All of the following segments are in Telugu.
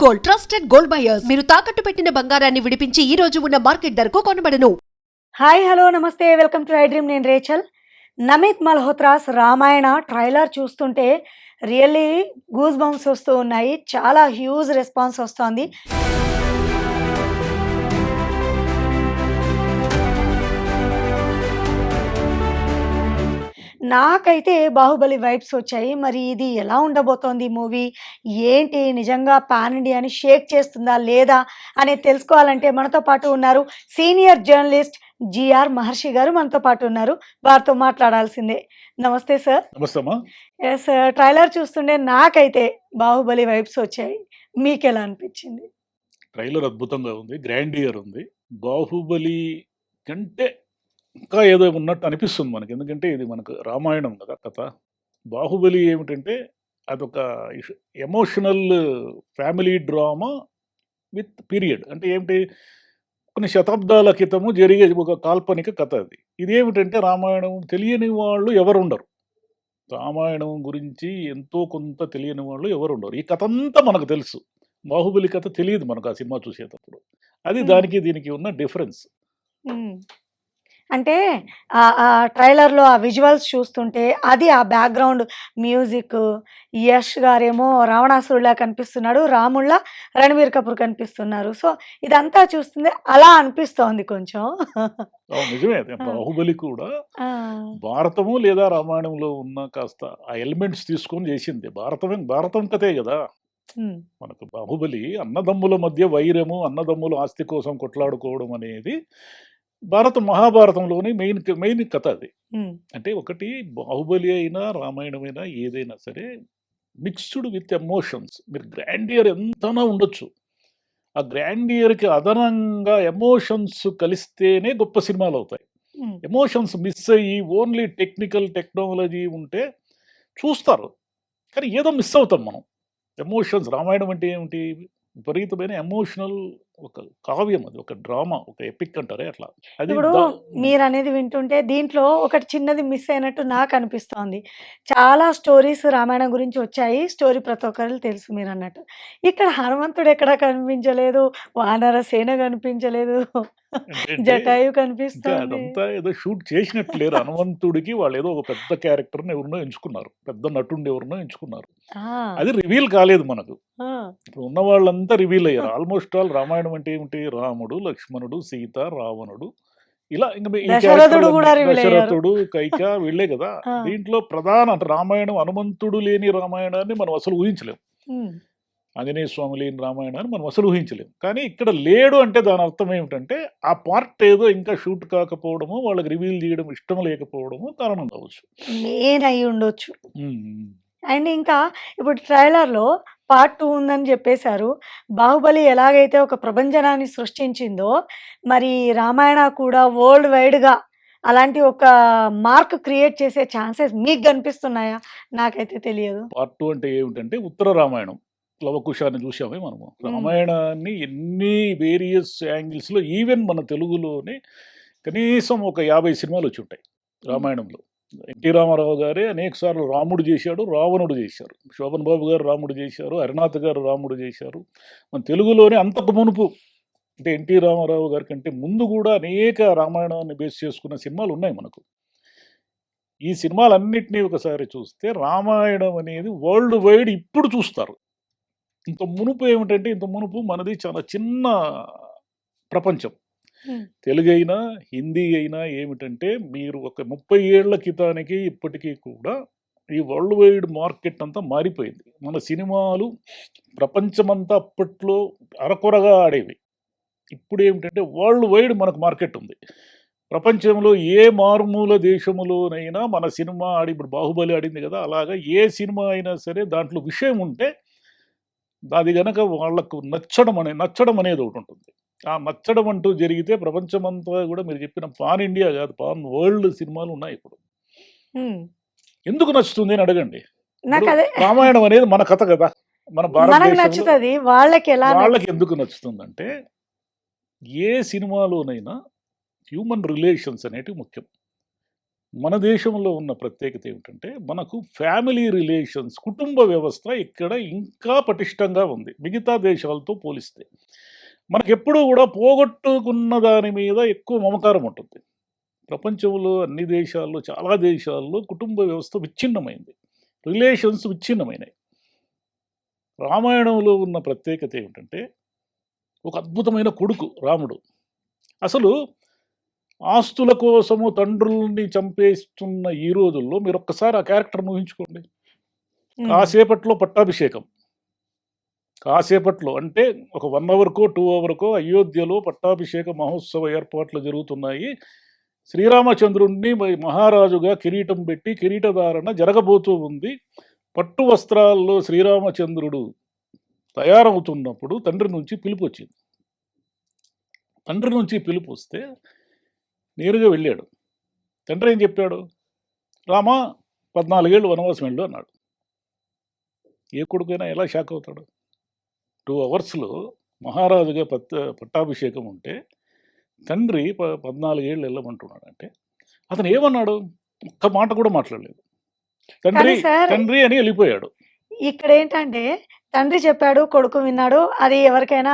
Gold, trusted gold buyers. మీరు తాకట్టు పెట్టిన బంగారాన్ని విడిపించి ఈ రోజు ఉన్న మార్కెట్ ధరకు కొనబడను. హాయ్ హలో నమస్తే వెల్కమ్ టు ఐ డ్రీమ్. నేను రేచల్. నమిత్ మల్హోత్రాస్ రామాయణ ట్రైలర్ చూస్తుంటే రియల్లీ గూస్ బంప్స్ వస్తూ ఉన్నాయి. చాలా హ్యూజ్ రెస్పాన్స్ వస్తోంది. నాకైతే బాహుబలి వైబ్స్ వచ్చాయి. మరి ఇది ఎలా ఉండబోతోంది మూవీ? ఏంటి నిజంగా పాన్ ఇండియాని షేక్ చేస్తుందా లేదా అనేది తెలుసుకోవాలంటే మనతో పాటు ఉన్నారు సీనియర్ జర్నలిస్ట్ జిఆర్ మహర్షి గారు మనతో పాటు ఉన్నారు. వారితో మాట్లాడాల్సిందే. నమస్తే సార్. నమస్తే అమ్మా. ఎస్, ట్రైలర్ చూస్తుంటే నాకైతే బాహుబలి వైబ్స్ వచ్చాయి. మీకెలా అనిపించింది? ట్రైలర్ అద్భుతంగా ఉంది, గ్రాండియర్ ఉంది. బాహుబలి కంటే ఇంకా ఏదో ఉన్నట్టు అనిపిస్తుంది మనకి. ఎందుకంటే ఇది మనకు రామాయణం కదా కథ. బాహుబలి ఏమిటంటే అదొక emotional family drama with period. అంటే ఏమిటి, కొన్ని శతాబ్దాల క్రితము జరిగే ఒక కాల్పనిక కథ అది. ఇదేమిటంటే రామాయణం తెలియని వాళ్ళు ఎవరు ఉండరు. రామాయణం గురించి ఎంతో కొంత తెలియని వాళ్ళు ఎవరు ఉండరు. ఈ కథ అంతా మనకు తెలుసు. బాహుబలి కథ తెలియదు మనకు ఆ సినిమా చూసేటప్పుడు. అది దానికి దీనికి ఉన్న డిఫరెన్స్. అంటే ట్రైలర్లో ఆ విజువల్స్ చూస్తుంటే అది ఆ బ్యాక్గ్రౌండ్ మ్యూజిక్, యష్ గారేమో రావణాసురులా కనిపిస్తున్నాడు, రాముళ్ళ రణబీర్ కపూర్ కనిపిస్తున్నారు. సో ఇదంతా చూస్తుంది అలా అనిపిస్తోంది కొంచెం. నిజమే. బాహుబలి కూడా భారతము లేదా రామాయణంలో ఉన్న కాస్త ఆ ఎలిమెంట్స్ తీసుకొని చేసింది. భారతం కథే కదా మనకు. బాహుబలి అన్నదమ్ముల మధ్య వైరము, అన్నదమ్ముల ఆస్తి కోసం కొట్లాడుకోవడం అనేది మహాభారతంలోని మెయిన్ కథ అది. అంటే ఒకటి బాహుబలి అయినా రామాయణమైనా ఏదైనా సరే మిక్స్డ్ విత్ ఎమోషన్స్. మీరు గ్రాండియర్ ఎంతనా ఉండొచ్చు, ఆ గ్రాండియర్కి అదనంగా ఎమోషన్స్ కలిస్తేనే గొప్ప సినిమాలు అవుతాయి. ఎమోషన్స్ మిస్ అయ్యి ఓన్లీ టెక్నాలజీ ఉంటే చూస్తారు, కానీ ఏదో మిస్ అవుతాం మనం. ఎమోషన్స్, రామాయణం అంటే ఏమిటి, విపరీతమైన ఎమోషనల్ ఒక కావ్యం, అది ఒక డ్రామా, ఒక ఎపిక్ అంటారే అట్లా. అది ఇప్పుడు మీరు అనేది వింటుంటే దీంట్లో ఒకటి చిన్నది మిస్ అయినట్టు నాకు అనిపిస్తోంది. చాలా స్టోరీస్ రామాయణం గురించి వచ్చాయి. స్టోరీ ప్రతి ఒక్కరికి తెలుసు మీరు అన్నట్టు. ఇక్కడ హనుమంతుడు ఎక్కడ కనిపించలేదు, వానర సేన కనిపించలేదు, జటాయు కనిపిస్తుంది. అదంతా ఏదో షూట్ చేసినట్టు లేరు. హనుమంతుడికి వాళ్ళు ఏదో ఒక పెద్ద క్యారెక్టర్ని ఎవరినో ఎంచుకున్నారు, పెద్ద నటుడిని ఎవరినో ఎంచుకున్నారు. అది రివీల్ కాలేదు మనకు. ఇప్పుడు ఉన్న వాళ్ళంతా రివీల్ అయ్యారు. ఆల్మోస్ట్ ఆల్ రామాయణం అంటే ఏమిటి, రాముడు, లక్ష్మణుడు, సీత, రావణుడు, ఇలా ఇంకా దశరథుడు, కైక వీళ్ళే కదా. దీంట్లో ప్రధాన అంటే రామాయణం, హనుమంతుడు లేని రామాయణాన్ని మనం అసలు ఊహించలేము. ఆంజనేయ స్వామి లేని రామాయణాన్ని మనం అసలు ఊహించలేము. కానీ ఇక్కడ లేడు అంటే దాని అర్థం ఏమిటంటే ఆ పార్ట్ ఏదో ఇంకా షూట్ కాకపోవడము, వాళ్ళకి రివీల్ చేయడం ఇష్టం లేకపోవడము కారణం కావచ్చు. మెయిన్ అయి ఉండొచ్చు. అండ్ ఇంకా ఇప్పుడు ట్రైలర్లో పార్ట్ 2 ఉందని చెప్పేశారు. బాహుబలి ఎలాగైతే ఒక ప్రభంజనాన్ని సృష్టించిందో మరి రామాయణ కూడా వరల్డ్ వైడ్గా అలాంటి ఒక మార్క్ క్రియేట్ చేసే ఛాన్సెస్ మీకు కనిపిస్తున్నాయా? నాకైతే తెలియదు. పార్ట్ 2 అంటే ఏమిటంటే ఉత్తర రామాయణం, లవకుశాన్ని చూసామే మనము. రామాయణాన్ని ఎన్ని వేరియస్ యాంగిల్స్లో, ఈవెన్ మన తెలుగులోనే కనీసం ఒక 50 సినిమాలు వచ్చి ఉంటాయి రామాయణంలో. ఎన్టీ రామారావు గారే అనేక సార్లు రాముడు చేశాడు, రావణుడు చేశారు. శోభన్ బాబు గారు రాముడు చేశారు, హరినాథ్ గారు రాముడు చేశారు. మన తెలుగులోనే అంతకు మునుపు అంటే ఎన్టీ రామారావు గారి కంటే ముందు కూడా అనేక రామాయణాన్ని బేస్ చేసుకున్న సినిమాలు ఉన్నాయి మనకు. ఈ సినిమాలన్నింటినీ ఒకసారి చూస్తే రామాయణం అనేది వరల్డ్ వైడ్ ఇప్పుడు చూస్తారు. ఇంత మునుపు ఏమిటంటే, ఇంత మునుపు మనది చాలా చిన్న ప్రపంచం. తెలుగు అయినా హిందీ అయినా ఏమిటంటే, మీరు ఒక 30 ఏళ్ల క్రితానికి ఇప్పటికీ కూడా ఈ వరల్డ్ వైడ్ మార్కెట్ అంతా మారిపోయింది. మన సినిమాలు ప్రపంచమంతా అప్పట్లో అరకొరగా ఆడేవి. ఇప్పుడు ఏమిటంటే వరల్డ్ వైడ్ మనకు మార్కెట్ ఉంది. ప్రపంచంలో ఏ మారుమూల దేశంలోనైనా మన సినిమా ఆడి, ఇప్పుడు బాహుబలి ఆడింది కదా, అలాగా ఏ సినిమా అయినా సరే దాంట్లో విషయం ఉంటే అది గనక వాళ్లకు నచ్చడం అనేది ఒకటి ఉంటుంది. ఆ నచ్చడం అంటూ జరిగితే ప్రపంచమంతా కూడా మీరు చెప్పిన పాన్ ఇండియా కాదు, పాన్ వరల్డ్ సినిమాలు ఉన్నాయి ఇప్పుడు. ఎందుకు నచ్చుతుంది అని అడగండి. రామాయణం అనేది మన కథ కదా, మన భారతదేశంలో. వాళ్ళకి ఎందుకు నచ్చుతుందంటే ఏ సినిమాలోనైనా హ్యూమన్ రిలేషన్స్ అనేటివి ముఖ్యం. మన దేశంలో ఉన్న ప్రత్యేకత ఏమిటంటే, మనకు ఫ్యామిలీ రిలేషన్స్, కుటుంబ వ్యవస్థ ఇక్కడ ఇంకా పటిష్టంగా ఉంది మిగతా దేశాలతో పోలిస్తే. మనకెప్పుడూ గూడా పోగొట్టుకున్న దాని మీద ఎక్కువ మమకారం ఉంటుంది. ప్రపంచంలో అన్ని దేశాల్లో, చాలా దేశాల్లో కుటుంబ వ్యవస్థ విచ్ఛిన్నమైంది. రిలేషన్స్ విచ్ఛిన్నమైనాయి. రామాయణంలో ఉన్న ప్రత్యేకత ఏమిటంటే, ఒక అద్భుతమైన కొడుకు రాముడు. అసలు ఆస్తుల కోసము తండ్రుల్ని చంపేస్తున్న ఈ రోజుల్లో మీరొక్కసారి ఆ క్యారెక్టర్‌ని ఊహించుకోండి. హ్మ్. కాసేపట్లో పట్టాభిషేకం. కాసేపట్లో అంటే ఒక 1 అవర్‌కో, 2 అవర్‌కో అయోధ్యలో పట్టాభిషేక మహోత్సవ ఏర్పాట్లు జరుగుతున్నాయి. శ్రీరామచంద్రుడిని మహారాజుగా కిరీటం పెట్టి కిరీటధారణ జరగబోతూ ఉంది. పట్టు వస్త్రాల్లో శ్రీరామచంద్రుడు తయారవుతున్నప్పుడు తండ్రి నుంచి పిలుపొచ్చింది. తండ్రి నుంచి పిలుపొస్తే నేరుగా వెళ్ళాడు. తండ్రి ఏం చెప్పాడు? రామా 14 ఏళ్ళు వనవాసం వెళ్ళు అన్నాడు. ఏ కొడుకైనా ఎలా షాక్ అవుతాడు? 2 అవర్స్‌లో మహారాజుగా పట్టాభిషేకం ఉంటే తండ్రి 14 ఏళ్ళు వెళ్ళమంటున్నాడంటే అతను ఏమన్నాడు? ఒక్క మాట కూడా మాట్లాడలేదు. తండ్రి కానీ సార్ తండ్రి అని వెళ్ళిపోయాడు. ఇక్కడేంటంటే తండ్రి చెప్పాడు, కొడుకు విన్నాడు. అది ఎవరికైనా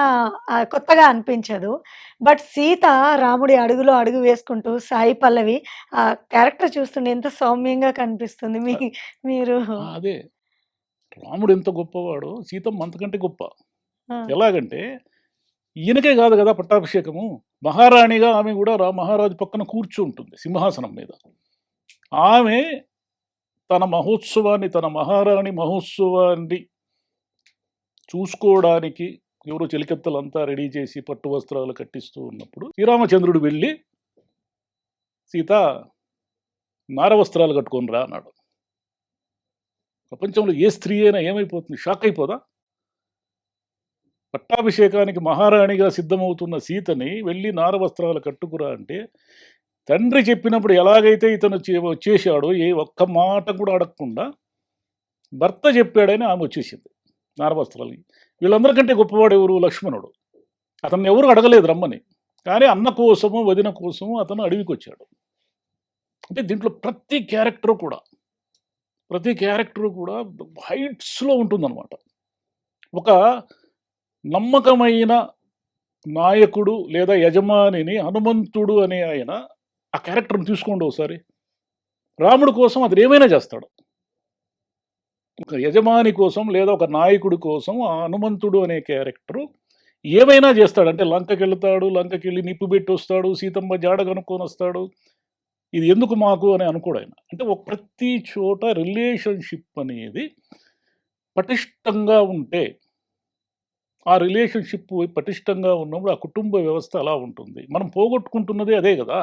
కొత్తగా అనిపించదు. బట్ సీత రాముడి అడుగులో అడుగు వేసుకుంటూ సాయి పల్లవి ఆ క్యారెక్టర్ చూస్తుంటే ఎంత సౌమ్యంగా కనిపిస్తుంది. మీరు అదే రాముడు ఎంత గొప్పవాడో సీతమ్మ అంతకంటే గొప్ప. ఆ! ఎలాగంటే ఈయనకే కాదు కదా పట్టాభిషేకము. మహారాణిగా ఆమె కూడా మహారాజు పక్కన కూర్చుంటుంది సింహాసనం మీద. ఆమె తన మహోత్సవాన్ని, తన మహారాణి మహోత్సవాన్ని చూసుకోవడానికి ఎవరో చెలికత్తెలంతా రెడీ చేసి పట్టు వస్త్రాలు కట్టిస్తూ ఉన్నప్పుడు శ్రీరామచంద్రుడు వెళ్ళి సీత నార వస్త్రాలు కట్టుకొని రా అన్నాడు. ప్రపంచంలో ఏ స్త్రీ అయినా ఏమైపోతుంది? షాక్ అయిపోదా? పట్టాభిషేకానికి మహారాణిగా సిద్ధమవుతున్న సీతని వెళ్ళి నార వస్త్రాలు కట్టుకురా అంటే తండ్రి చెప్పినప్పుడు ఎలాగైతే ఇతను వచ్చేసాడో ఏ ఒక్క మాట కూడా అడగకుండా భర్త చెప్పాడని ఆమె వచ్చేసింది నార వస్త్రాలు. వీళ్ళందరికంటే గొప్పవాడు ఎవరు? లక్ష్మణుడు. అతన్ని ఎవరు అడగలేదు రమ్మని. కానీ అన్న కోసము, వదిన కోసము అతను అడవికి వచ్చాడు. అంటే దీంట్లో ప్రతి క్యారెక్టర్ కూడా హైట్స్‌లో ఉంటుందన్నమాట. ఒక నమ్మకమైన నాయకుడు లేదా యజమానిని హనుమంతుడు అనే ఆయన ఆ క్యారెక్టర్‌ని తీసుకోండి ఒకసారి. రాముడు కోసం అతను ఏమైనా చేస్తాడు. ఒక యజమాని కోసం లేదా ఒక నాయకుడి కోసం ఆ హనుమంతుడు అనే క్యారెక్టరు ఏమైనా చేస్తాడు. అంటే లంకకెళ్తాడు, లంకకెళ్ళి నిప్పు పెట్టి వస్తాడు, సీతమ్మ జాడ కనుక్కొని వస్తాడు. ఇది ఎందుకు మాకు అని అనుకోడు ఆయన. అంటే ప్రతి చోట రిలేషన్‌షిప్ అనేది పటిష్టంగా ఉంటే, ఆ రిలేషన్‌షిప్ పటిష్టంగా ఉన్నప్పుడు ఆ కుటుంబ వ్యవస్థ అలా ఉంటుంది. మనం పోగొట్టుకుంటున్నదే అదే గదా!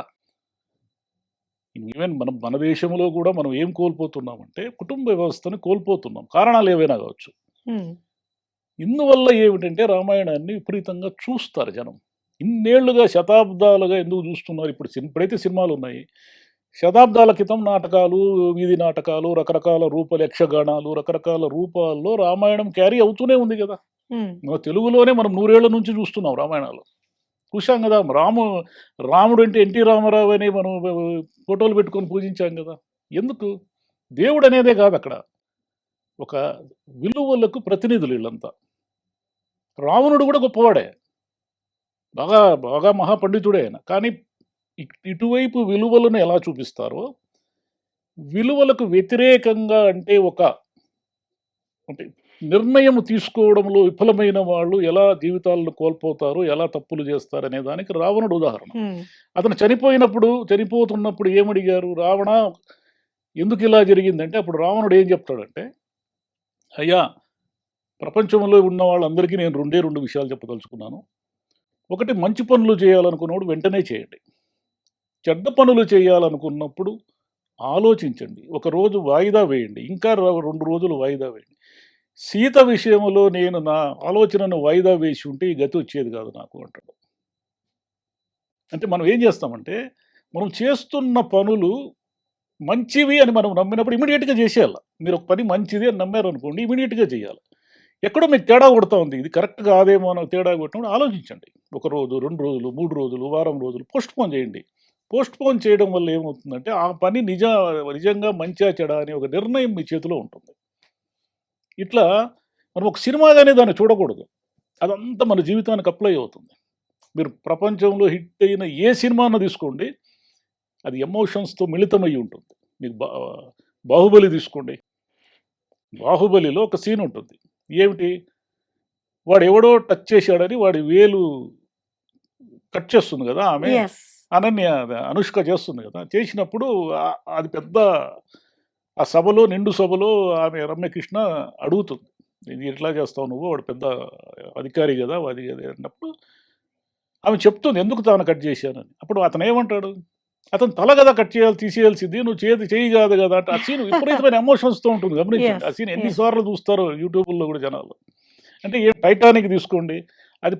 ఈవెన్ మన దేశంలో కూడా మనం ఏం కోల్పోతున్నామంటే కుటుంబ వ్యవస్థను కోల్పోతున్నాం. కారణాలు ఏవైనా కావచ్చు. హ్మ్. ఇందువల్ల ఏమిటంటే రామాయణాన్ని విపరీతంగా చూస్తారు జనం. ఇన్నేళ్లుగా శతాబ్దాలుగా ఎందుకు చూస్తున్నారు? ఇప్పుడైతే సినిమాలున్నాయి. శతాబ్దాల క్రితం నాటకాలు, వీధి నాటకాలు, రకరకాల యక్షగానాలు, రకరకాల రూపాల్లో రామాయణం క్యారీ అవుతూనే ఉంది గదా! హ్మ్. మన తెలుగులోనే మనం 100 ఏళ్ల నుంచి చూస్తున్నాం రామాయణాలు. చూశాం గదా! రాముడు అంటే ఎన్టీ రామారావు అని మనం ఫోటోలు పెట్టుకొని పూజించాం గదా! ఎందుకు? దేవుడనేదే కాదక్కడ. ఒక విలువలకు ప్రతినిధులు ఈళ్ళంతా. రావణుడు కూడా గొప్పవాడే. బాగా బాగా మహాపండితుడే ఆయన. కానీ ఇటువైపు విలువలను ఎలా చూపిస్తారో, విలువలకు వ్యతిరేకంగా అంటే నిర్ణయం తీసుకోవడంలో విఫలమైన వాళ్ళు ఎలా జీవితాలను కోల్పోతారు, ఎలా తప్పులు చేస్తారనే దానికి రావణుడు ఉదాహరణ. హ్మ్. అతను చనిపోతున్నప్పుడు ఏమడిగారు? రావణ ఎందుకు ఇలా జరిగిందంటే అప్పుడు రావణుడు ఏం చెప్తాడంటే, అయ్యా ప్రపంచంలో ఉన్న వాళ్ళందరికీ నేను 2 విషయాలు చెప్పదలుచుకున్నాను. ఒకటి, మంచి పనులు చేయాలనుకున్నప్పుడు వెంటనే చేయండి. చెడ్డ పనులు చేయాలనుకున్నప్పుడు ఆలోచించండి. ఒక రోజు వాయిదా వేయండి. ఇంకా 2 రోజులు వాయిదా వేయండి. సీత విషయంలో నేను నా ఆలోచనను వాయిదా వేసి ఉంటే ఈ గతి వచ్చేది కాదు నాకు అంటాడు. అంటే మనం ఏం చేస్తామంటే, మనం చేస్తున్న పనులు మంచివి అని మనం నమ్మినప్పుడు ఇమ్మీడియేట్‌గా చేసేయాల. మీరు ఒక పని మంచిది అని నమ్మారనుకోండి, ఇమ్మీడియేట్‌గా చేయాలి. ఎక్కడో మీకు తేడా కొడతా ఉంది. ఇది కరెక్ట్ కాదేమో అని తేడా కొట్టినప్పుడు ఆలోచించండి. ఒక రోజు, 2 రోజులు, 3 రోజులు, వారం రోజులు పోస్ట్‌పోన్ చేయండి. పోస్ట్‌పోన్ చేయడం వల్ల ఏమవుతుందంటే, ఆ పని నిజంగా మంచా చెడా అనే ఒక నిర్ణయం మీ చేతిలో ఉంటుంది. ఇట్లా మనం ఒక సినిమాగానే దాన్ని చూడకూడదు. అదంతా మన జీవితానికి అప్లై అవుతుంది. మీరు ప్రపంచంలో హిట్ అయిన ఏ సినిమా అన్నా తీసుకోండి, అది ఎమోషన్స్‌తో మిళితమై ఉంటుంది. మీకు 'బాహుబలి' తీసుకోండి. 'బాహుబలిలో' ఒక సీన్ ఉంటుంది. ఏమిటి? వాడెవడో టచ్ చేశాడని వాడి వేలు కట్ చేస్తుంది గదా! ఆమె. యెస్. అనుష్క చేస్తుంది గదా! చేసినప్పుడు అది పెద్ద ఆ సభలో, నిండు సభలో ఆమె రమ్యకృష్ణ అడుగుతుంది. "ఇది ఎట్లా చేస్తావు నువ్వు? వాడు పెద్ద అధికారి గదా! అది ఇది" అన్నప్పుడు ఆమె చెప్తుంది ఎందుకు తాను కట్ చేశానని. అప్పుడు అతనేమంటాడు? అతను తల గదా కట్ తీసేయాల్సింది. నువ్వు చెయ్యి గాదు గదా! అంటే ఆ సీన్ విపరీతమైన ఎమోషన్స్‌తో ఉంటుంది గమనించండి. ఆ యెస్. సీన్ ఎన్ని యెస్. సార్లు చూస్తారో యూట్యూబుల్లో గూడా జనాలు. అంటే 'టైటానిక్' తీసుకోండి. అది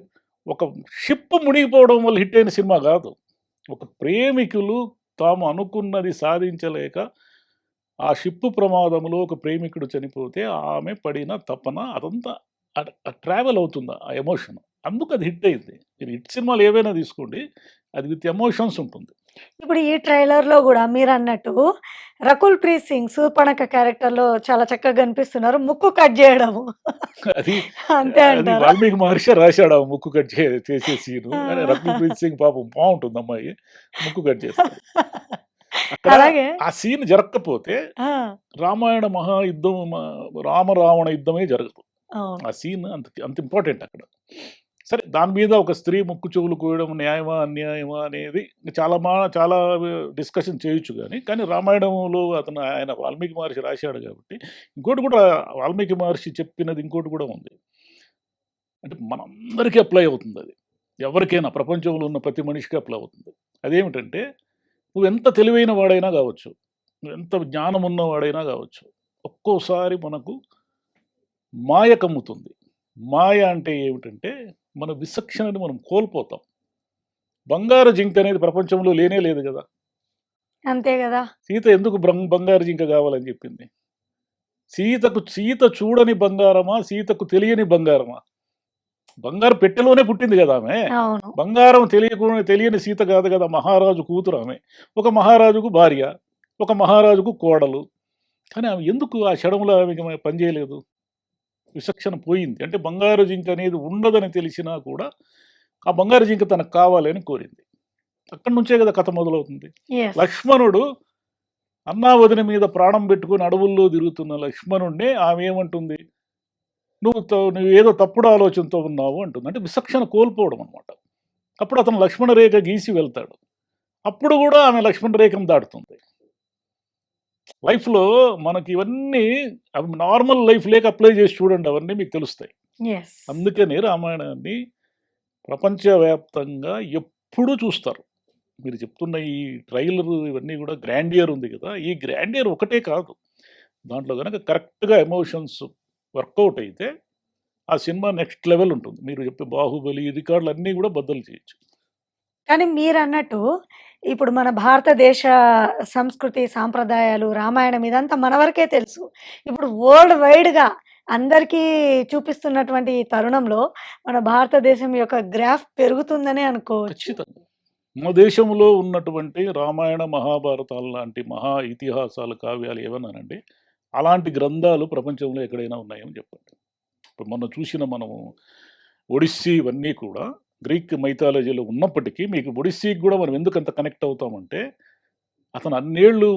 ఒక షిప్ మునిగిపోవడం వల్ల హిట్ అయిన సినిమా గాదు. ఒక ప్రేమికులు తాము అనుకున్నది సాధించలేక ఆ షిప్ ప్రమాదంలో ఒక ప్రేమికుడు చనిపోతే ఆమె పడిన తపన అదంతా ట్రావెల్ అవుతుంది ఆ ఎమోషన్. అందుకు అది హిట్ అయింది. మీరు హిట్ సినిమాలు ఏవైనా తీసుకోండి. అది విత్ ఎమోషన్స్ ఉంటుంది. ఇప్పుడు ఈ ట్రైలర్‌లో గూడా మీరన్నట్టు 'రకుల్ ప్రీత్ సింగ్' శూర్పణఖ క్యారెక్టర్‌లో చాలా చక్కగా కనిపిస్తున్నారు. ముక్కు కట్ జేయడము. అది అంతే అది అంటారా? వాల్మీకి మహర్షి రాశాడు ఆ ముక్కు కట్ చేసే సీను. ఆ! కానీ 'రకుల్‌ప్రీత్ సింగ్' పాపం బావుంటుంది అమ్మాయి. ముక్కు కట్ చేస్తాడు. అక్కడ అలాగే ఆ సీన్ జరగకపోతే ఆ! రామాయణ మహాయుద్ధం రామ-రావణ యుద్ధమే జరగదు. అవును. ఆ సీన్ అంత ఇంపార్టెంట్ అక్కడ. సరే దాని మీద ఒక స్త్రీ ముక్కు చెవులు కోయడం న్యాయమా? అన్యాయమా? అనేది చాలా డిస్కషన్ చేయొచ్చు గానీ, కానీ రామాయణంలో ఆయన వాల్మీకి మహర్షి రాశాడు కాబట్టి, ఇంకోటి కూడా వాల్మీకి మహర్షి చెప్పినది ఇంకోటి కూడా ఉంది. అంటే మనందరికీ అప్లై అవుతుందది. ఎవరికైనా ప్రపంచంలో ఉన్న ప్రతి మనిషికి అప్లై అవుతుంది. అదేమిటంటే, నువ్వెంత తెలివైన వాడైనా గావచ్చు, నువ్వెంత జ్ఞానం ఉన్నవాడైనా గావచ్చు, ఒక్కోసారి మనకు మాయ కమ్ముతుంది. మాయ అంటే ఏమిటంటే, మన విచక్షణని మనం కోల్పోతాం. బంగారు జింక అనేది ప్రపంచంలో లేనే లేదు గదా! అంతే గదా! సీత ఎందుకు బంగారు జింక గావాలని జెప్పింది? సీత చూడని బంగారమా? సీతకు తెలియని బంగారమా? బంగారు పెట్టెలోనే పుట్టింది గదా ఆమె. అవును. బంగారం తెలియని సీత గాదు గదా! మహారాజు కూతురామె. ఒక మహారాజుకు భార్య, ఒక మహారాజుకు కోడలు. కానీ ఆమె ఎందుకు ఆ క్షణంలో ఆమెకి పని జేయలేదు? విచక్షణ పోయింది. అంటే బంగారు జింక అనేది ఉండదని తెలిసినా కూడా, ఆ బంగారు జింక తనకు కావాలని కోరింది. అక్కడి నుంచే గదా కథ మొదలవుతుంది. యెస్. లక్ష్మణుడు అన్నా, వదిన మీద ప్రాణం పెట్టుకొని అడవుల్లో తిరుగుతున్న లక్ష్మణుడినే ఆమె ఏమంటుంది? నువ్వేదో తప్పుడు ఆలోచనతో ఉన్నావు అంటుంది. అంటే విచక్షణ కోల్పోవడం అనమాట. అప్పుడు అతను లక్ష్మణ రేఖ గీసి వెళ్తాడు. అప్పుడు గూడా ఆమె లక్ష్మణ రేఖను దాటుతుంది. లైఫ్‌లో మనకి ఇవన్నీ అవి నార్మల్ లైఫ్ లేక అప్లై చేసి చూడండి అవన్నీ మీకు తెలుస్తాయి. యెస్. అందుకని రామాయణాన్ని ప్రపంచవ్యాప్తంగా ఎప్పుడూ చూస్తారు. మీరు చెప్తున్న ఈ ట్రైలర్ ఇవన్నీ గూడా గ్రాండియర్ ఉంది గదా! ఈ గ్రాండియర్ ఒకటే కాదు. దాంట్లో గనక కరెక్ట్‌గా ఎమోషన్స్ వర్కౌట్ అయితే ఆ సినిమా నెక్స్ట్ లెవెల్ ఉంటుంది. మీరు చెప్పే 'బాహుబలి' ఈ రికార్డులన్నీ గూడా బద్దలు చేయొచ్చు. కానీ మీరన్నట్టు ఇప్పుడు మన భారతదేశ సంస్కృతి, సాంప్రదాయాలు, రామాయణం ఇదంతా మన వరకే తెలుసు. ఇప్పుడు వరల్డ్ వైడ్‌గా అందరికీ చూపిస్తున్నటువంటి ఈ తరుణంలో మన భారతదేశం యొక్క గ్రాఫ్ పెరుగుతుందనే అనుకోవచ్చు. ఖచ్చితంగా. మన దేశంలో ఉన్నటువంటి రామాయణ, మహాభారతాలు లాంటి మహా ఇతిహాసాలు, కావ్యాలు ఏవన్నానండి, అలాంటి గ్రంథాలు ప్రపంచంలో ఎక్కడైనా ఉన్నాయని చెప్పండి. ఇప్పుడు మొన్న చూసిన మనము ఒడిస్సీ ఇవన్నీ కూడా గ్రీక్ మైథాలజీలో ఉన్నప్పటికీ మీకు ఒడిస్సీకి గూడా మనం ఎందుకంత కనెక్ట్ అవుతామంటే, అతను అన్నేళ్ళు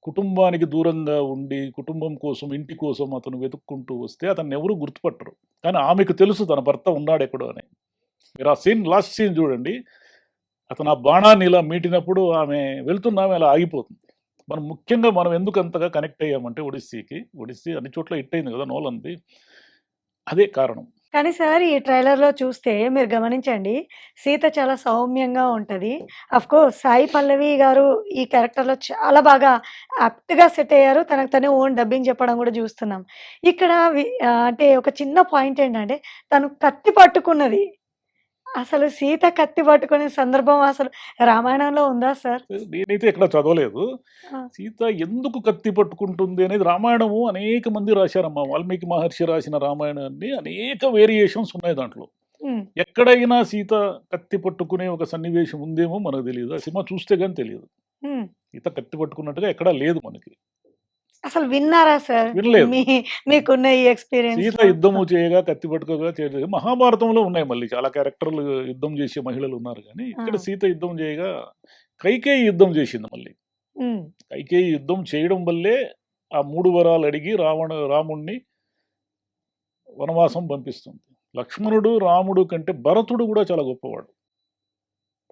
కుటుంబానికి దూరంగా ఉండి, కుటుంబం కోసం, ఇంటి కోసం అతను వెతుక్కుంటూ వస్తే అతన్నెవరు గుర్తుపట్టరు. కానీ ఆమెకు తెలుసు తన భర్త ఉన్నాడెక్కడో అని. మీరు ఆ సీన్ లాస్ట్ సీన్ చూడండి. అతను ఆ బాణాన్ని ఇలా మీటినప్పుడు ఆమె వెళ్తున్న అలా ఆగిపోతుంది. ముఖ్యంగా మనం ఎందుకు అంతగా కనెక్ట్ అయ్యామంటే ఒడిస్సీకి, ఒడిస్సీ అన్ని చోట్ల హిట్ అయింది కదా! నోలన్‌ది. అదే కారణం. కానీ సార్ ఈ ట్రైలర్‌లో చూస్తే మీరు గమనించండి. సీత చాలా సౌమ్యంగా ఉంటది. ఆఫ్‌కోర్స్ సాయి పల్లవి గారు ఈ క్యారెక్టర్‌లో చాలా బాగా యాప్ట్‌గా సెట్ అయ్యారు. తనకు తనే ఓన్ డబ్బింగ్ చెప్పడం కూడా చూస్తున్నాం. ఇక్కడ అంటే ఒక చిన్న పాయింట్ ఏంటంటే తను కత్తి పట్టుకున్నది. అసలు సీత కత్తి పట్టుకునే సందర్భం అసలు రామాయణంలో ఉందా సార్? నేనైతే ఎక్కడ చదవలేదు. ఆ! సీత ఎందుకు కత్తి పట్టుకుంటుంది అనేది రామాయణము అనేక మంది రాశారమ్మా. వాల్మీకి మహర్షి రాసిన రామాయణాన్ని అనేక వేరియేషన్స్ ఉన్నాయి దాంట్లో. హ్మ్. ఎక్కడైనా సీత కత్తి పట్టుకునే ఒక సన్నివేశం ఉందేమో మనకు తెలియదు. ఆ సినిమా చూస్తే గాని తెలియదు. హ్మ్. సీత కత్తి పట్టుకున్నట్టుగా ఎక్కడా లేదు మనకి. అసలు విన్నారా సార్? వినలేదు. మీకున్న ఈ సీత ఎక్స్‌పీరియన్స్‌లో? యుద్ధము చేయగా, కత్తి పట్టుకోగా చేయలేదు. మహాభారతంలో ఉన్నాయి మళ్ళీ చాలా క్యారెక్టర్‌లు యుద్ధం చేసే మహిళలు ఉన్నారు గానీ, ఆ! ఇక్కడ సీత యుద్ధం చేయగా కైకేయి యుద్ధం చేసింది మళ్ళీ. హ్మ్. కైకేయి యుద్ధం చేయడం వల్లే ఆ 3 వరాలు అడిగి రాముడిని వనవాసం పంపిస్తుంది. లక్ష్మణుడు, రాముడు కంటే భరతుడు కూడా చాలా గొప్పవాడు.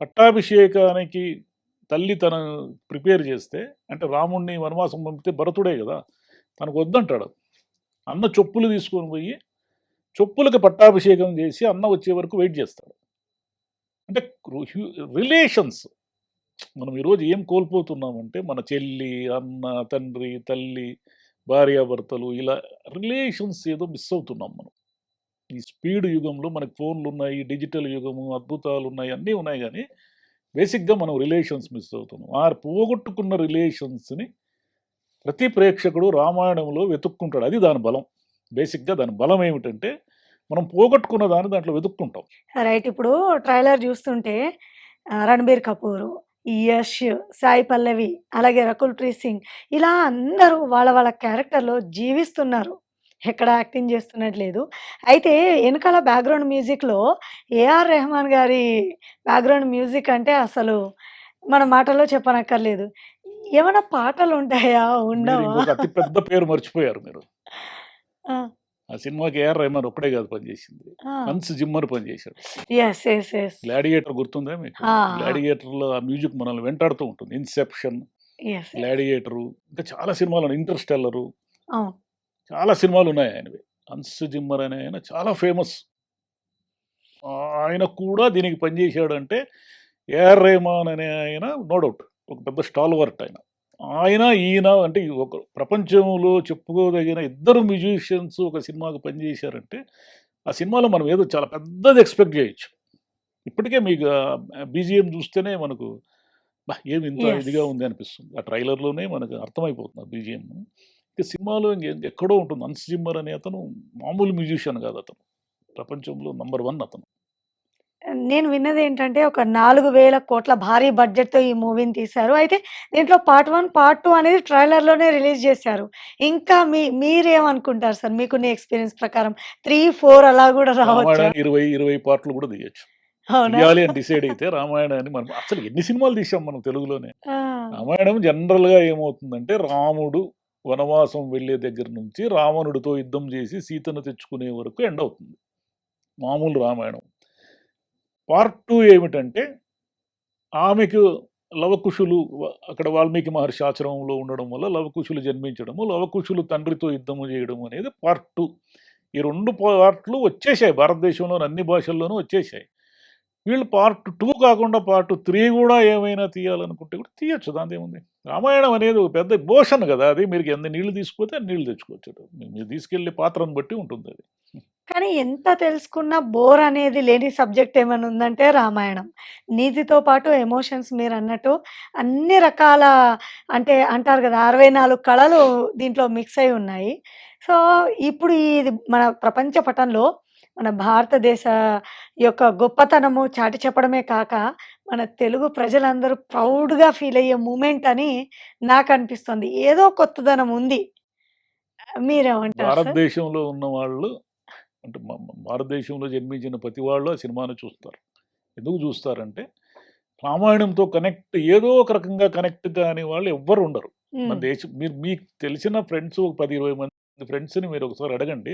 పట్టాభిషేకానికి తల్లి తనను ప్రిపేర్ చేస్తే, అంటే రాముడిని వనవాసం పంపితే భరతుడే గదా! తనకు వద్దంటాడు. అన్న చెప్పులు తీసుకొని పోయి, చెప్పులకి పట్టాభిషేకం చేసి అన్న వచ్చే వరకు వెయిట్ చేస్తాడు. అంటే రిలేషన్స్ మనం ఈరోజు ఏం కోల్పోతున్నామంటే, మన చెల్లి, అన్న, తండ్రి, తల్లి, భార్యాభర్తలు ఇలా రిలేషన్స్ ఏదో మిస్ అవుతున్నాం మనం. ఈ స్పీడ్ యుగంలో మనకు ఫోన్లున్నాయి, డిజిటల్ యుగము, అద్భుతాలున్నాయి, అన్నీ ఉన్నాయి గానీ, బేసిక్‌గా మనం రిలేషన్స్ మిస్ అవుతున్నాం. ఆ పోగొట్టుకున్న రిలేషన్స్‌ని ప్రతి ప్రేక్షకుడు రామాయణంలో వెతుక్కుంటాడు. అది దాని బలం. బేసిక్‌గా దాని బలం ఏమిటంటే, మనం పోగొట్టుకున్న దాన్ని దాంట్లో వెతుక్కుంటాం. రైట్. ఇప్పుడు ట్రైలర్ చూస్తుంటే 'రణబీర్ కపూర్', 'యష్', 'సాయి పల్లవి' అలాగే 'రకుల్ ప్రీత్ సింగ్' ఇలా అందరూ వాళ్ళ క్యారెక్టర్‌లో జీవిస్తున్నారు. ఎక్కడ యాక్టింగ్ చేస్తున్నట్టు లేదు. అయితే ఎనకాల బ్యాక్‌గ్రౌండ్ మ్యూజిక్‌లో 'ఏఆర్ రెహమాన్' గారి బ్యాక్‌గ్రౌండ్ మ్యూజిక్ అంటే అసలు మన మాటల్లో చెప్పనక్కర్లేదు. ఏమన్నా పాటలుంటాయా? మీరు ఉండవా? ఇంకొక అతి పెద్ద పేరు మర్చిపోయారు మీరు. ఆ! ఆ సినిమాకి ఏఆర్ రెహమాన్ ఒక్కడే కాదు పనిచేసింది. ఆ! హన్స్ జిమ్మర్ పనిచేశాడు. యెస్. యెస్. యెస్. 'గ్లాడియేటర్' గుర్తుందా మీకు? ఆ! ఆ! 'గ్లాడియేటర్‌లో' ఆ మ్యూజిక్ మనల్ని వెంటాడుతూ ఉంటుంది. 'Inception', yes. యెస్. 'గ్లాడియేటరు' ఇంకా చాలా సినిమాలు 'ఇంటర్‌స్టెల్లరు' అవును. చాలా సినిమాలున్నాయి ఆయనవి. హన్స్ జిమ్మర్ అనే ఆయన చాలా ఫేమస్. ఆయన కూడా దీనికి పనిచేశాడంటే ఏఆర్ రెహమాన్ అనే ఆయన నో డౌట్ ఒక పెద్ద స్టాల్వర్ట్ ఆయన. ఆయన, ఈయన అంటే ఈ ఒక ప్రపంచంలో చెప్పుకోదగిన ఇద్దరు మ్యూజిషియన్స్ ఒక సినిమాకి పనిచేశారంటే, ఆ సినిమాలో మనం ఏదో చాలా పెద్దది ఎక్స్‌పెక్ట్ జేయొచ్చు. ఇప్పటికే మీకు బీజీఎం చూస్తేనే మనకు ఏమి ఇంత యెస్. ఇదిగా ఉంది అనిపిస్తుంది. ఆ ట్రైలర్‌లోనే మనకు అర్థమైపోతుంది ఆ బీజీఎం. ఇక సినిమాలో ఎక్కడో ఉంటుంది. హన్స్ జిమ్మర్ అనే అతను మామూలు మ్యూజిషియన్ కాదు అతను. ప్రపంచంలో నంబర్ 1 అతను. నేను విన్నదేంటంటే ఒక 4,000,00,00,000 భారీ బడ్జెట్‌తో ఈ మూవీని తీశారు. అయితే దీంట్లో పార్ట్ 1, పార్ట్ 2 అనేది ట్రైలర్‌లోనే రిలీజ్ చేశారు. ఇంకా మీరేమనుకుంటారు సార్? మీకున్న ఎక్స్‌పీరియన్స్ ప్రకారం 3, 4 అలా గూడా రావచ్చా? రామాయణాన్ని 20 పార్ట్‌లు కూడా తీయొచ్చు. అవునా? తీయాలి అని డిసైడ్ అయితే రామాయణాన్ని మనం అసలు ఎన్ని సినిమాలు తీసాం మనం తెలుగులోనే. ఆ! రామాయణం జనరల్‌గా ఏమవుతుందంటే రాముడు వనవాసం వెళ్ళే దగ్గర నుంచి రావణుడితో యుద్ధం చేసి సీతను తెచ్చుకునే వరకు ఎండ్ అవుతుంది. మామూలు రామాయణం. పార్ట్ 2 ఏమిటంటే ఆమెకు లవకుశులు అక్కడ వాల్మీకి మహర్షి ఆశ్రమంలో ఉండడం వల్ల లవకుశులు జన్మించడము, లవకుశులు తండ్రితో యుద్ధము చేయడం అనేది పార్ట్ 2. ఈ 2 పార్ట్‌లు వచ్చేసాయి భారతదేశంలోని అన్ని భాషల్లోనూ వచ్చేసాయి. వీళ్ళు పార్ట్ 2 కాకుండా పార్ట్ 3 గూడా ఏమైనా తీయాలనుకుంటే కూడా తీయొచ్చు. దానిదేముంది. రామాయణం అనేది ఒక పెద్ద ఎమోషన్ గదా! అది మీరు ఎన్ని నీళ్లు తీసుకుపోతే అన్ని నీళ్లు తెచ్చుకోవచ్చు. మీరు తీసుకెళ్ళే పాత్రను బట్టి ఉంటుందది. కానీ ఎంత తెలుసుకున్నా బోర్ అనేది లేని సబ్జెక్ట్ ఏమైనా ఉందంటే రామాయణం. నీతితో పాటు ఎమోషన్స్ మీరన్నట్టు అన్ని రకాల అంటే అంటారు గదా! 64 కళలు దీంట్లో మిక్స్ అయ్యి ఉన్నాయి. సో, ఇప్పుడు ఇది మన ప్రపంచ పటంలో మన భారతదేశ యొక్క గొప్పతనము చాటి చెప్పడమే కాక, మన తెలుగు ప్రజలందరూ ప్రౌడ్‌గా ఫీల్ అయ్యే మూమెంట్ అని నాకనిపిస్తుంది. ఏదో కొత్తదనం ఉంది. మీరేమంటారు సార్? భారతదేశంలో ఉన్నవాళ్ళు అంటే భారతదేశంలో జన్మించిన ప్రతి వాళ్ళు ఆ సినిమాని చూస్తారు. ఎందుకు చూస్తారంటే రామాయణంతో కనెక్ట్ ఏదో ఒక రకంగా కనెక్ట్ కాని వాళ్ళు ఎవ్వరు ఉండరు. మన హ్మ్. దేశం మీరు మీకు తెలిసిన ఫ్రెండ్స్ ఒక 10, 20 మంది ఫ్రెండ్స్‌ని మీరు ఒకసారి అడగండి.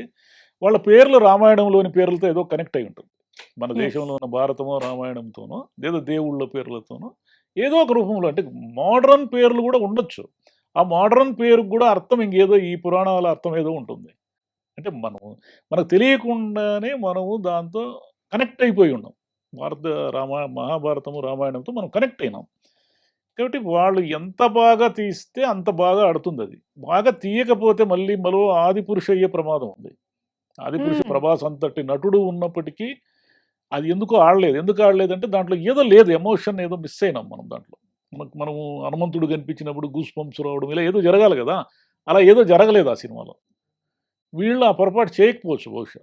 వాళ్ళ పేర్లు రామాయణంలోని పేర్లతో ఏదో కనెక్ట్ అయ్యి ఉంటుంది. మన యెస్. దేశంలో ఉన్న భారతమో, రామాయణంతోనో లేదా దేవుళ్ళ పేర్లతోనో ఏదో ఒక రూపంలో అంటే మోడర్న్ పేర్లు కూడా ఉండొచ్చు. ఆ మోడర్న్ పేరుకి కూడా అర్థం ఇంకేదో ఈ పురాణాల అర్థం ఏదో ఉంటుంది. అంటే మనకు తెలియకుండానే మనము దాంతో కనెక్ట్ అయిపోయి ఉన్నాం. భారత మహాభారతము, రామాయణంతో మనం కనెక్ట్ అయినాం. కాబట్టి వాళ్ళు ఎంత బాగా తీస్తే అంత బాగా ఆడుతుందది. బాగా తీయకపోతే మరో ఆదిపురుష్ అయ్యే ప్రమాదం ఉంది. ఆదిపురుష్ హ్మ్. ప్రభాస్ అంతటి నటుడు ఉన్నప్పటికీ అది ఎందుకో ఆడలేదు. ఎందుకు ఆడలేదంటే దాంట్లో ఏదో లేదు ఎమోషన్ ఏదో మిస్ అయినాం మనం దాంట్లో. మనము హనుమంతుడు కనిపించినప్పుడు గూస్ బంప్స్ రావడం ఇలా ఏదో జరగాలి గదా! అలా ఏదో జరగలేదు ఆ సినిమాలో. వీళ్ళు ఆ పొరపాటు చేయకపోవచ్చు బహుశా.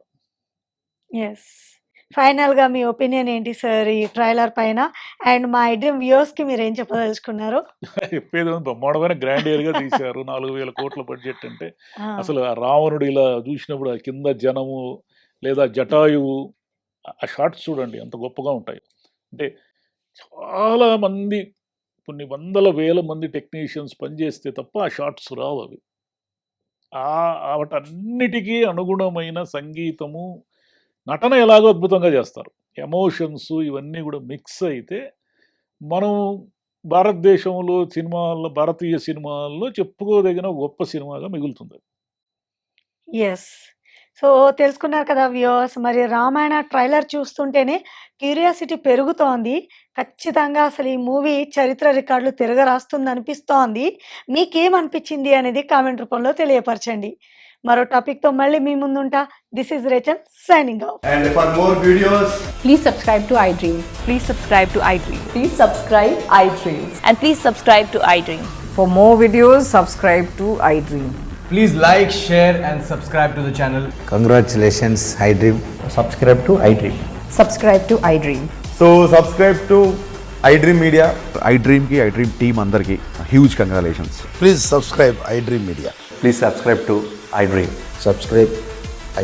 యెస్. ఫైనల్‌గా మీ ఒపీనియన్ ఏంటి సార్ ఈ ట్రైలర్ పైన? అండ్ మా ఐడ్రీమ్ వ్యూవర్స్‌కి మీరేం చెప్పదలుచుకున్నారు? చెప్పేది ఉంది, బ్రహ్మాండమైన గ్రాండియర్‌గా తీశారు. 4000 కోట్ల బడ్జెట్ అంటే ఆ! అసలు ఆ రావణుడు ఇలా చూసినప్పుడు ఆ కింద జనము లేదా జటాయువు ఆ షాట్స్ చూడండి ఎంత గొప్పగా ఉంటాయి. అంటే చాలా మంది కొన్ని వందల వేల మంది టెక్నీషియన్స్ పనిచేస్తే తప్ప ఆ షాట్స్ రావు అవి. వాటన్నిటికీ అనుగుణమైన సంగీతము, నటన ఎలాగో అద్భుతంగా చేస్తారు. ఎమోషన్స్ ఇవన్నీ కూడా మిక్స్ అయితే మనం భారతదేశంలో సినిమాల్లో, భారతీయ సినిమాల్లో చెప్పుకోదగిన గొప్ప సినిమాగా మిగులుతుంది. యెస్. సో, తెలుసుకున్నారు కదా వ్యూవర్స్. మరి 'రామాయణ' ట్రైలర్ చూస్తుంటేనే క్యూరియాసిటీ పెరుగుతోంది. ఖచ్చితంగా అసలు ఈ మూవీ చరిత్ర రికార్డులు తిరగరాస్తుందనిపిస్తోంది. మీకేమనిపించింది అనేది కామెంట్ రూపంలో తెలియపరచండి. మరో టాపిక్‌తో మళ్ళీ మీ ముందుంటా. This is Rachel signing off. And for more videos, Please subscribe to iDream. Please subscribe to iDream. Please subscribe iDreams. And please subscribe to iDream. For more videos, subscribe to iDream. please like, share, and subscribe to the channel. Congratulations, iDream. Subscribe to iDream. Subscribe to iDream. So subscribe to iDream Media. iDream की iDream team अंदर की huge congratulations. Please subscribe iDream Media. Please subscribe to iDream. Subscribe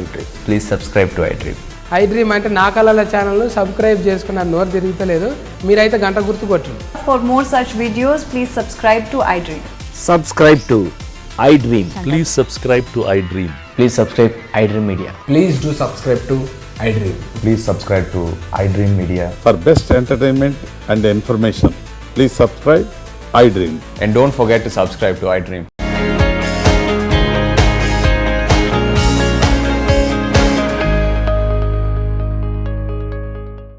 iDream. Please subscribe to iDream. iDream అంటే నా కళల ఛానల్ను సబ్స్క్రైబ్ చేసుకున్న నోరు తిరుగుతలేదు. మీరైతే గంట గుర్తు కొట్టండి. For more such videos, please subscribe to iDream. Subscribe to iDream. Please subscribe to iDream. Please subscribe iDream Media. Please do subscribe to iDream. Please subscribe to iDream Media. For best entertainment and information, please subscribe iDream. And don't forget to subscribe to iDream.